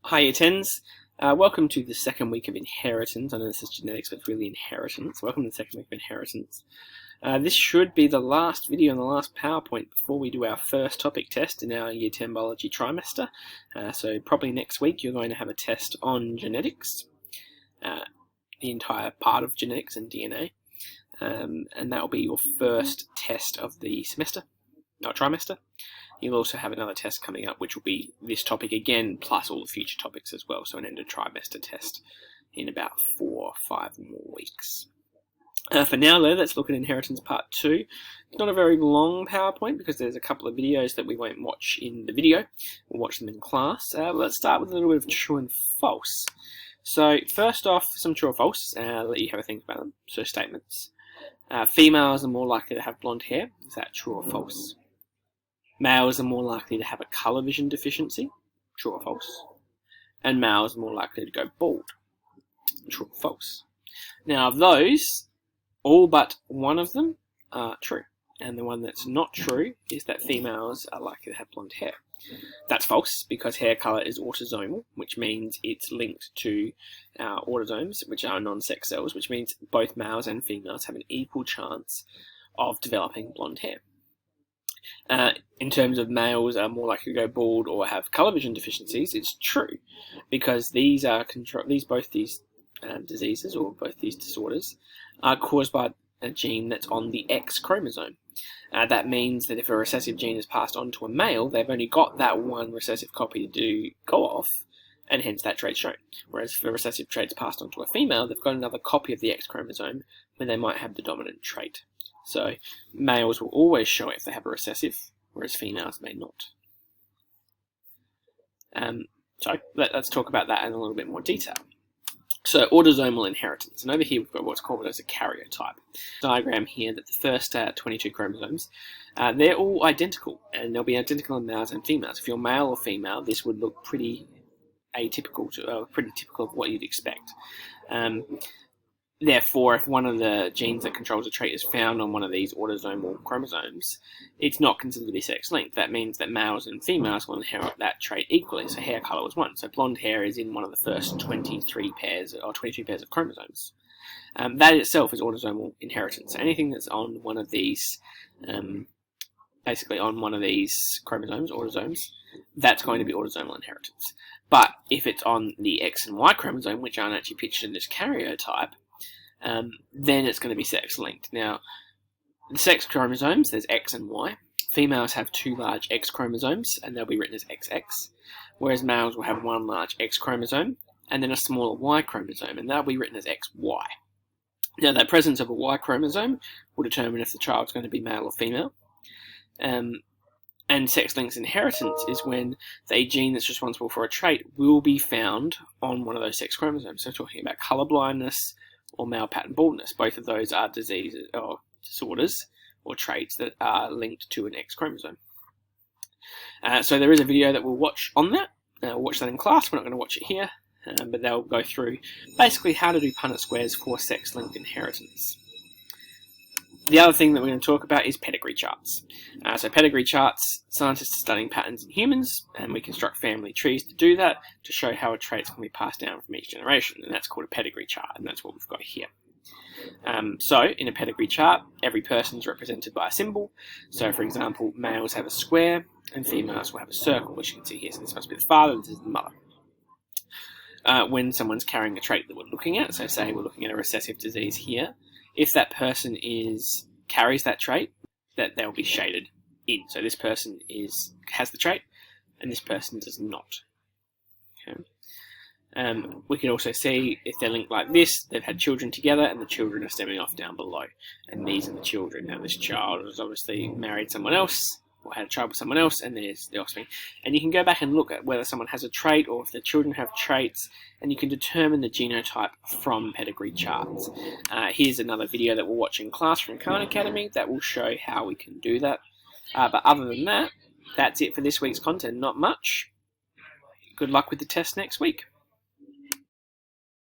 Hi Year 10s, welcome to the second week of inheritance. I know this is genetics, but it's really inheritance. Welcome to the second week of inheritance. This should be the last video and the last PowerPoint before we do our first topic test in our Year 10 biology trimester. So probably next week you're going to have a test on genetics, the entire part of genetics and DNA, and that will be your first test of the semester, or trimester. You'll also have another test coming up, which will be this topic again, plus all the future topics as well. So an end of trimester test in about 4 or 5 more weeks. For now, though, let's look at inheritance part 2. It's not a very long PowerPoint because there's a couple of videos that we won't watch in the video. We'll watch them in class. Let's start with a little bit of true and false. So first off, some true or false. I'll let you have a think about them. So statements. Females are more likely to have blonde hair. Is that true or false? Males are more likely to have a colour vision deficiency, true or false? And males are more likely to go bald, true or false? Now of those, all but one of them are true. And the one that's not true is that females are likely to have blonde hair. That's false because hair colour is autosomal, which means it's linked to our autosomes, which are non-sex cells, which means both males and females have an equal chance of developing blonde hair. In terms of males are more likely to go bald or have colour vision deficiencies, it's true because these diseases or both these disorders are caused by a gene that's on the X chromosome. That means that if a recessive gene is passed on to a male, they've only got that one recessive copy to go off, and hence that trait's shown. Whereas if a recessive trait's passed on to a female, they've got another copy of the X chromosome where they might have the dominant trait. So males will always show it if they have a recessive, whereas females may not. So let's talk about that in a little bit more detail. So autosomal inheritance, and over here we've got what's called as a karyotype. Diagram here that the first 22 chromosomes, they're all identical, and they'll be identical in males and females. If you're male or female, this would look pretty atypical, pretty typical of what you'd expect. Therefore, if one of the genes that controls a trait is found on one of these autosomal chromosomes, it's not considered to be sex-linked. That means that males and females will inherit that trait equally. So hair colour was one. So blonde hair is in one of the first 23 pairs or 22 pairs of chromosomes. That itself is autosomal inheritance. So anything that's on one of these, basically on one of these chromosomes, autosomes, that's going to be autosomal inheritance. But if it's on the X and Y chromosome, which aren't actually pictured in this karyotype, then it's going to be sex-linked. Now, the sex chromosomes, there's X and Y. Females have 2 large X chromosomes, and they'll be written as XX, whereas males will have 1 large X chromosome, and then a smaller Y chromosome, and they'll be written as XY. Now, the presence of a Y chromosome will determine if the child's going to be male or female. And sex-linked inheritance is when the gene that's responsible for a trait will be found on one of those sex chromosomes. So talking about colour blindness, or male pattern baldness. Both of those are diseases or disorders or traits that are linked to an X chromosome. So there is a video that we'll watch on that. We'll watch that in class. We're not going to watch it here, but they'll go through basically how to do Punnett squares for sex-linked inheritance. The other thing that we're going to talk about is pedigree charts. So pedigree charts, scientists are studying patterns in humans, and we construct family trees to do that, to show how a trait's can be passed down from each generation, and that's called a pedigree chart, and that's what we've got here. So in a pedigree chart, every person is represented by a symbol. So for example, males have a square, and females will have a circle, which you can see here. So this must be the father, this is the mother. When someone's carrying a trait that we're looking at, so say we're looking at a recessive disease here, if that person carries that trait, that they'll be shaded in. So this person has the trait, and this person does not. Okay. We can also see if they're linked like this, they've had children together, and the children are stemming off down below. And these are the children. Now this child has obviously married someone else, or had a child with someone else, and there's the offspring. And you can go back and look at whether someone has a trait or if the children have traits, and you can determine the genotype from pedigree charts. Here's another video that we'll watch in class from Khan Academy that will show how we can do that. But other than that, that's it for this week's content. Not much. Good luck with the test next week.